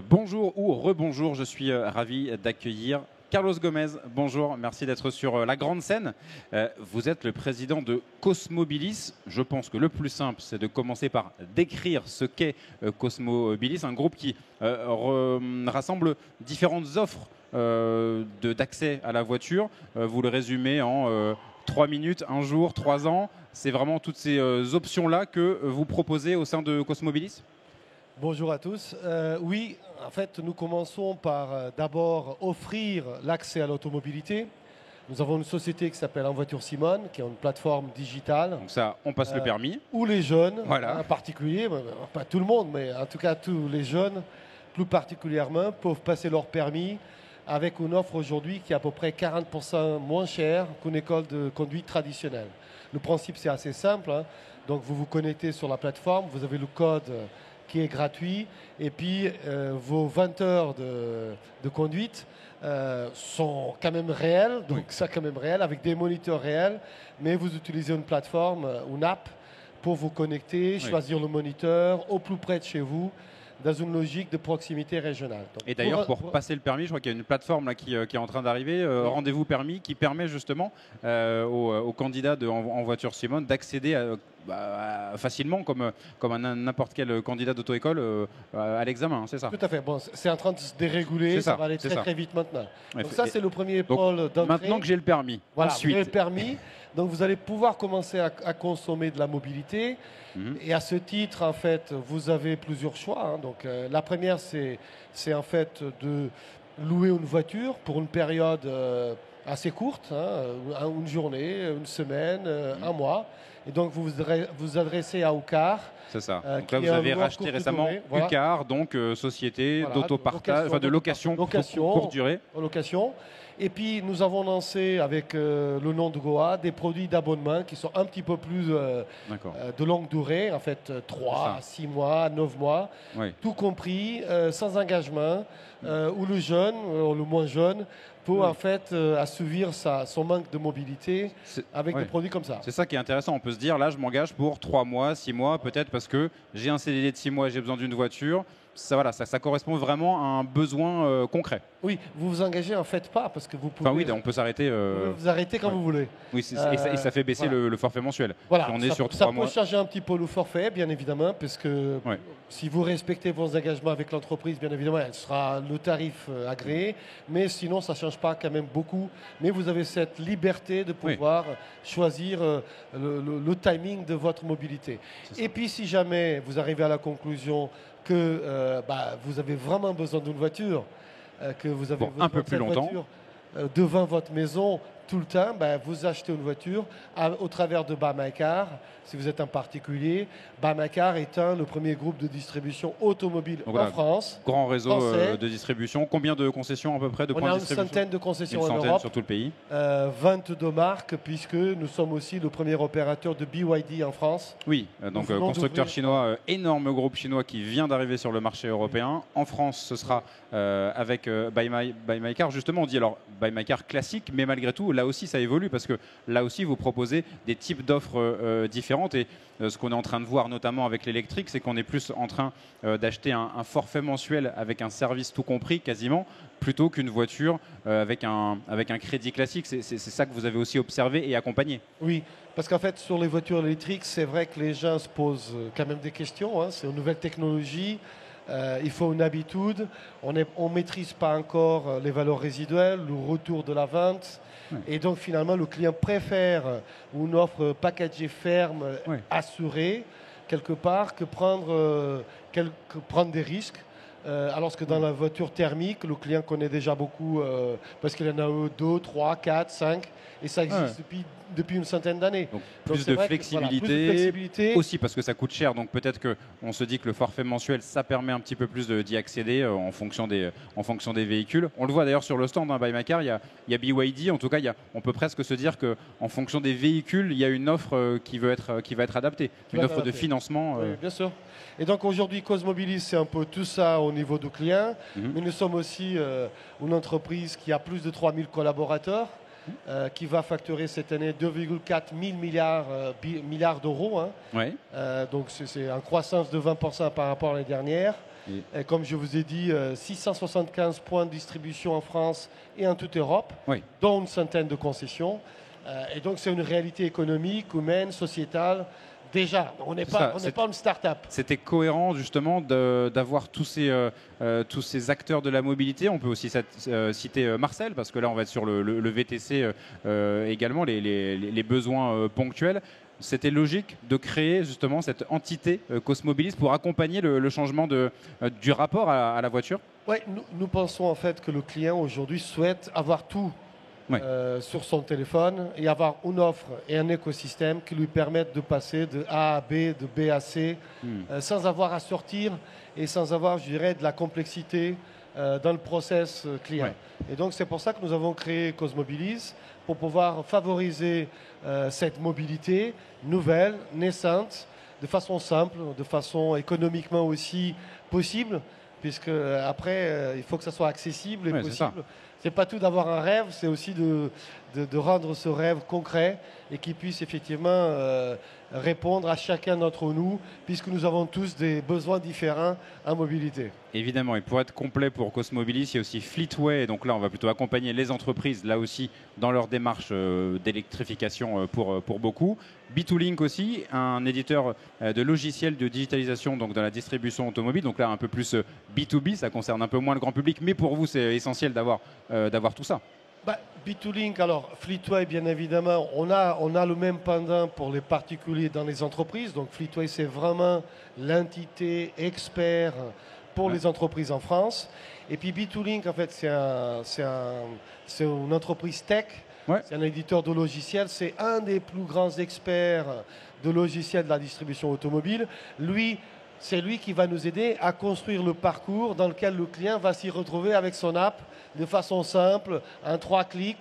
Bonjour ou rebonjour, je suis ravi d'accueillir Carlos Gomez. Bonjour, merci d'être sur la grande scène. Vous êtes le président de Cosmobilis. Je pense que le plus simple, c'est de commencer par décrire ce qu'est Cosmobilis, un groupe qui rassemble différentes offres d'accès à la voiture. Vous le résumez en 3 minutes, 1 jour, 3 ans. C'est vraiment toutes ces options-là que vous proposez au sein de Cosmobilis ? Bonjour à tous. Oui, en fait, nous commençons par d'abord offrir l'accès à l'automobilité. Nous avons une société qui s'appelle En Voiture Simone, qui est une plateforme digitale. Donc ça, on passe le permis. Où les jeunes, voilà. En particulier, pas tout le monde, mais en tout cas tous les jeunes, plus particulièrement, peuvent passer leur permis avec une offre aujourd'hui qui est à peu près 40% moins chère qu'une école de conduite traditionnelle. Le principe, c'est assez simple. Donc vous vous connectez sur la plateforme, vous avez le code qui est gratuit, et puis vos 20 heures de conduite sont quand même réelles, donc ça quand même réel, avec des moniteurs réels, mais vous utilisez une plateforme, une app, pour vous connecter, choisir le moniteur au plus près de chez vous, dans une logique de proximité régionale. Donc, et d'ailleurs, pour passer le permis, je crois qu'il y a une plateforme là, qui est en train d'arriver, Rendez-vous permis, qui permet justement aux candidats en voiture Simone d'accéder facilement, comme n'importe quel candidat d'auto-école, à l'examen, c'est ça? Tout à fait. Bon, c'est en train de se déréguler, ça va aller très vite maintenant. Donc ça, c'est le premier pôle d'entrée. Maintenant que j'ai le permis, voilà, ensuite... vous avez le permis, donc vous allez pouvoir commencer à consommer de la mobilité. Et à ce titre, en fait, vous avez plusieurs choix. Donc la première, c'est en fait de louer une voiture pour une période assez courte, une journée, une semaine, un mois. Et donc vous vous adressez à Ucar. C'est ça. Donc là, vous avez racheté récemment Ucar, donc société d'autopartage, de location courte durée. Location. Et puis nous avons lancé avec le nom de Goa des produits d'abonnement qui sont un petit peu plus de longue durée, en fait 3, 6 mois, 9 mois, tout compris, sans engagement, où le jeune, le moins jeune, peut en fait assouvir son manque de mobilité avec des produits comme ça. C'est ça qui est intéressant. On peut se dire, là, je m'engage pour 3 mois, 6 mois, peut-être parce que j'ai un CDD de 6 mois et j'ai besoin d'une voiture. Ça correspond vraiment à un besoin concret. Oui, vous vous engagez en fait pas parce que vous pouvez. Enfin oui, on peut s'arrêter. Vous pouvez vous arrêter quand vous voulez. Oui, et ça fait baisser le forfait mensuel. Voilà, on est sur 3 mois. Ça peut charger un petit peu le forfait, bien évidemment, parce que si vous respectez vos engagements avec l'entreprise, bien évidemment, elle sera le tarif agréé. Mais sinon, ça ne change pas quand même beaucoup. Mais vous avez cette liberté de pouvoir choisir le timing de votre mobilité. Et puis, si jamais vous arrivez à la conclusion que vous avez vraiment besoin d'une voiture, que vous avez besoin un peu plus longtemps devant votre maison tout le temps, vous achetez une voiture au travers de Buy My Car. Si vous êtes un particulier, Buy My Car est le premier groupe de distribution automobile en France. Grand réseau de distribution. Combien de concessions à peu près de points de distribution? On a une centaine de concessions en Europe. Sur tout le pays. 22 marques, puisque nous sommes aussi le premier opérateur de BYD en France. Oui, donc constructeur chinois, énorme groupe chinois qui vient d'arriver sur le marché européen. En France, ce sera avec Buy My Car. Justement, on dit alors Buy My Car classique, mais malgré tout, là aussi, ça évolue parce que là aussi, vous proposez des types d'offres différentes. Et ce qu'on est en train de voir, notamment avec l'électrique, c'est qu'on est plus en train d'acheter un forfait mensuel avec un service tout compris, quasiment, plutôt qu'une voiture avec un crédit classique. C'est ça que vous avez aussi observé et accompagné. Oui, parce qu'en fait, sur les voitures électriques, c'est vrai que les gens se posent quand même des questions. C'est une nouvelle technologie. Il faut une habitude. On ne maîtrise pas encore les valeurs résiduelles, le retour de la vente. Et donc, finalement, le client préfère une offre packagée ferme, assurée, quelque part, que prendre des risques. Alors que dans la voiture thermique, le client connaît déjà beaucoup, parce qu'il y en a 2, 3, 4, 5, et ça existe depuis une centaine d'années. Donc plus de flexibilité, aussi parce que ça coûte cher. Donc peut-être qu'on se dit que le forfait mensuel, ça permet un petit peu plus d'y accéder en fonction des véhicules. On le voit d'ailleurs sur le stand Buy My Car, il y a BYD. En tout cas, on peut presque se dire qu'en fonction des véhicules, il y a une offre qui va être adaptée, une offre de financement. Oui, bien sûr. Et donc aujourd'hui, Cosmobilis, c'est un peu tout ça au niveau du client. Mais nous sommes aussi une entreprise qui a plus de 3000 collaborateurs. qui va facturer cette année 2,4 milliards d'euros. Hein. Ouais. Donc c'est une croissance de 20% par rapport à l'année dernière. Et comme je vous ai dit, 675 points de distribution en France et en toute Europe, dont une centaine de concessions. Et donc c'est une réalité économique, humaine, sociétale. Déjà, on n'est pas une start-up. C'était cohérent justement d'avoir tous ces acteurs de la mobilité. On peut aussi citer Marcel, parce que là on va être sur le VTC également, les besoins ponctuels. C'était logique de créer justement cette entité Cosmobilis pour accompagner le changement du rapport à la voiture. Oui, nous pensons en fait que le client aujourd'hui souhaite avoir tout sur son téléphone et avoir une offre et un écosystème qui lui permettent de passer de A à B, de B à C, sans avoir à sortir et sans avoir, je dirais, de la complexité dans le process client. Et donc c'est pour ça que nous avons créé Cosmobilis, pour pouvoir favoriser cette mobilité nouvelle, naissante, de façon simple, de façon économiquement aussi possible, puisque après, il faut que ça soit accessible et possible. C'est pas tout d'avoir un rêve, c'est aussi de rendre ce rêve concret et qu'il puisse effectivement répondre à chacun d'entre nous, puisque nous avons tous des besoins différents en mobilité. Évidemment, et pour être complet pour Cosmobilis, il y a aussi Fleetway. Donc là, on va plutôt accompagner les entreprises, là aussi, dans leur démarche d'électrification pour beaucoup. B2Link aussi, un éditeur de logiciels de digitalisation donc dans la distribution automobile. Donc là, un peu plus B2B, ça concerne un peu moins le grand public, mais pour vous, c'est essentiel d'avoir tout ça. B2Link, alors Fleetway, bien évidemment, on a le même pendant pour les particuliers dans les entreprises. Donc Fleetway, c'est vraiment l'entité expert pour les entreprises en France. Et puis B2Link, en fait, c'est une entreprise tech. C'est un éditeur de logiciels. C'est un des plus grands experts de logiciels de la distribution automobile. C'est lui qui va nous aider à construire le parcours dans lequel le client va s'y retrouver avec son app de façon simple, en 3 clics,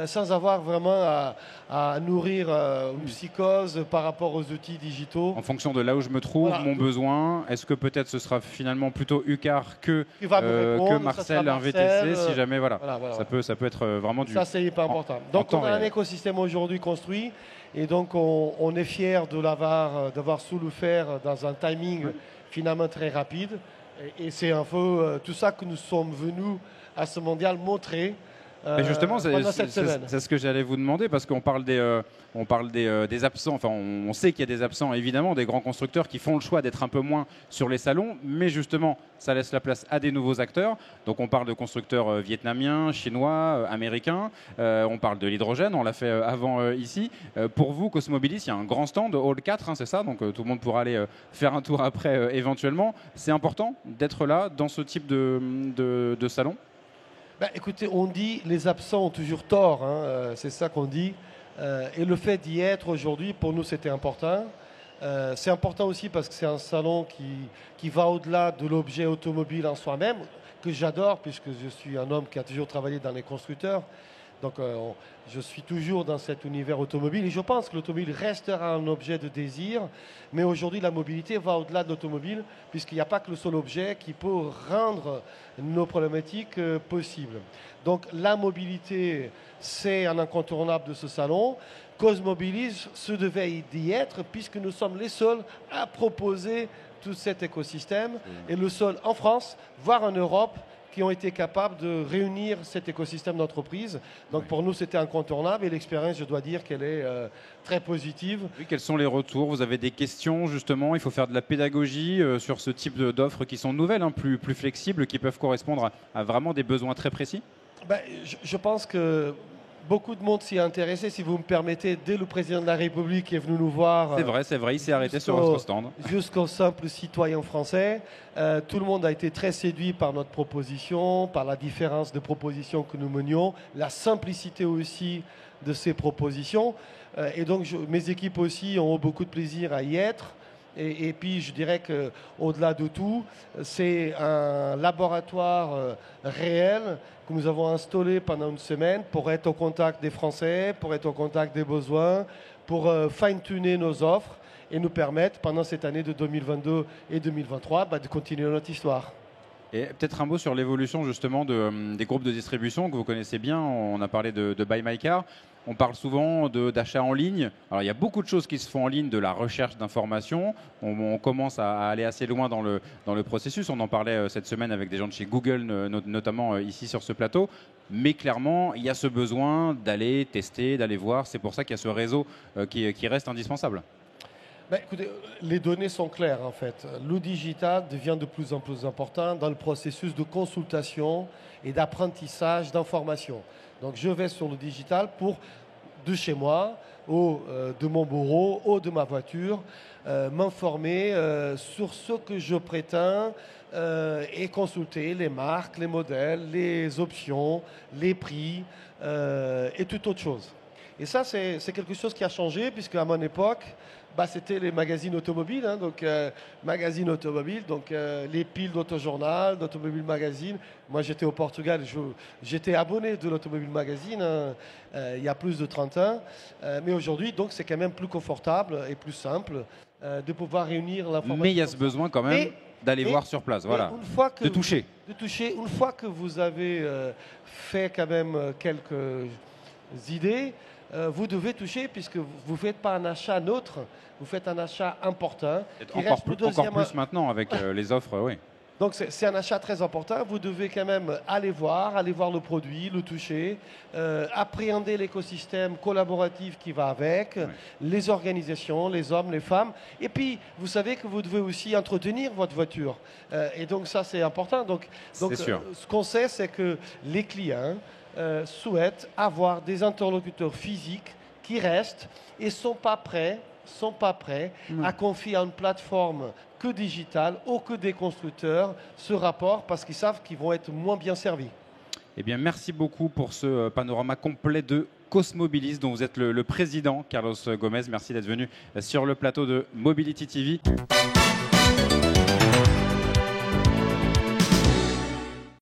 sans avoir vraiment à nourrir une psychose par rapport aux outils digitaux. En fonction de là où je me trouve, mon besoin, est-ce que peut-être ce sera finalement plutôt Ucar que Marcel, un VTC, si jamais, ça peut être vraiment du... Ça, c'est hyper important. Donc, on a un écosystème aujourd'hui construit. Et donc, on est fiers d'avoir su le faire dans un timing finalement très rapide. Et c'est un peu tout ça que nous sommes venus à ce mondial montrer. Justement, c'est ce que j'allais vous demander, parce qu'on parle des absents. Enfin, on sait qu'il y a des absents, évidemment, des grands constructeurs qui font le choix d'être un peu moins sur les salons, mais justement, ça laisse la place à des nouveaux acteurs. Donc, on parle de constructeurs vietnamiens, chinois, américains. On parle de l'hydrogène, on l'a fait avant ici. Pour vous, Cosmobilis, il y a un grand stand, Hall 4, c'est ça. Donc, tout le monde pourra aller faire un tour après, éventuellement. C'est important d'être là, dans ce type de salon. Écoutez, on dit les absents ont toujours tort, hein, c'est ça qu'on dit. Et le fait d'y être aujourd'hui, pour nous, c'était important. C'est important aussi parce que c'est un salon qui va au-delà de l'objet automobile en soi-même, que j'adore puisque je suis un homme qui a toujours travaillé dans les constructeurs. Donc je suis toujours dans cet univers automobile et je pense que l'automobile restera un objet de désir. Mais aujourd'hui, la mobilité va au-delà de l'automobile puisqu'il n'y a pas que le seul objet qui peut rendre nos problématiques possibles. Donc la mobilité, c'est un incontournable de ce salon. Cosmobilis se devait d'y être puisque nous sommes les seuls à proposer tout cet écosystème et le seul en France, voire en Europe, qui ont été capables de réunir cet écosystème d'entreprise. Donc pour nous, c'était incontournable et l'expérience, je dois dire qu'elle est très positive. Oui, quels sont les retours? Vous avez des questions, justement? Il faut faire de la pédagogie sur ce type d'offres qui sont nouvelles, plus flexibles, qui peuvent correspondre à vraiment des besoins très précis? Je pense que beaucoup de monde s'y est intéressé, si vous me permettez, dès le président de la République est venu nous voir. C'est vrai, il s'est arrêté sur notre stand. Jusqu'au simple citoyen français. Tout le monde a été très séduit par notre proposition, par la différence de propositions que nous menions, la simplicité aussi de ces propositions. Et donc, mes équipes aussi ont beaucoup de plaisir à y être. Et puis, je dirais qu'au-delà de tout, c'est un laboratoire réel que nous avons installé pendant une semaine pour être au contact des Français, pour être au contact des besoins, pour fine-tuner nos offres et nous permettre, pendant cette année de 2022 et 2023, de continuer notre histoire. Et peut-être un mot sur l'évolution justement des groupes de distribution que vous connaissez bien. On a parlé de Buy My Car. On parle souvent d'achat en ligne. Alors il y a beaucoup de choses qui se font en ligne, de la recherche d'informations. On commence à aller assez loin dans le processus. On en parlait cette semaine avec des gens de chez Google, notamment ici sur ce plateau. Mais clairement, il y a ce besoin d'aller tester, d'aller voir. C'est pour ça qu'il y a ce réseau qui reste indispensable. Ben, écoutez, les données sont claires en fait. Le digital devient de plus en plus important dans le processus de consultation et d'apprentissage d'informations. Donc je vais sur le digital pour, de chez moi, de mon bureau, ou de ma voiture, m'informer sur ce que je prétends et consulter les marques, les modèles, les options, les prix et toute autre chose. Et ça, c'est quelque chose qui a changé, puisque à mon époque, c'était les magazines automobiles, hein, donc magazines automobiles, donc les piles d'Autojournal, d'Automobile Magazine. Moi, j'étais au Portugal, j'étais abonné de l'Automobile Magazine il y a plus de 30 ans. Mais aujourd'hui, donc, c'est quand même plus confortable et plus simple de pouvoir réunir l'information. Mais il y a ce besoin quand même d'aller voir sur place, voilà, de toucher. Une fois que vous avez fait quand même quelques idées, vous devez toucher, puisque vous ne faites pas un achat neutre, vous faites un achat important. Encore plus maintenant avec les offres, oui. Donc c'est un achat très important. Vous devez quand même aller voir le produit, le toucher, appréhender l'écosystème collaboratif qui va avec, les organisations, les hommes, les femmes. Et puis, vous savez que vous devez aussi entretenir votre voiture. Et donc ça, c'est important. Donc ce qu'on sait, c'est que les clients souhaitent avoir des interlocuteurs physiques qui restent et sont pas prêts à confier à une plateforme que digitale ou que des constructeurs ce rapport, parce qu'ils savent qu'ils vont être moins bien servis. Eh bien, merci beaucoup pour ce panorama complet de Cosmobilis, dont vous êtes le président, Carlos Gomez. Merci d'être venu sur le plateau de Mobility TV.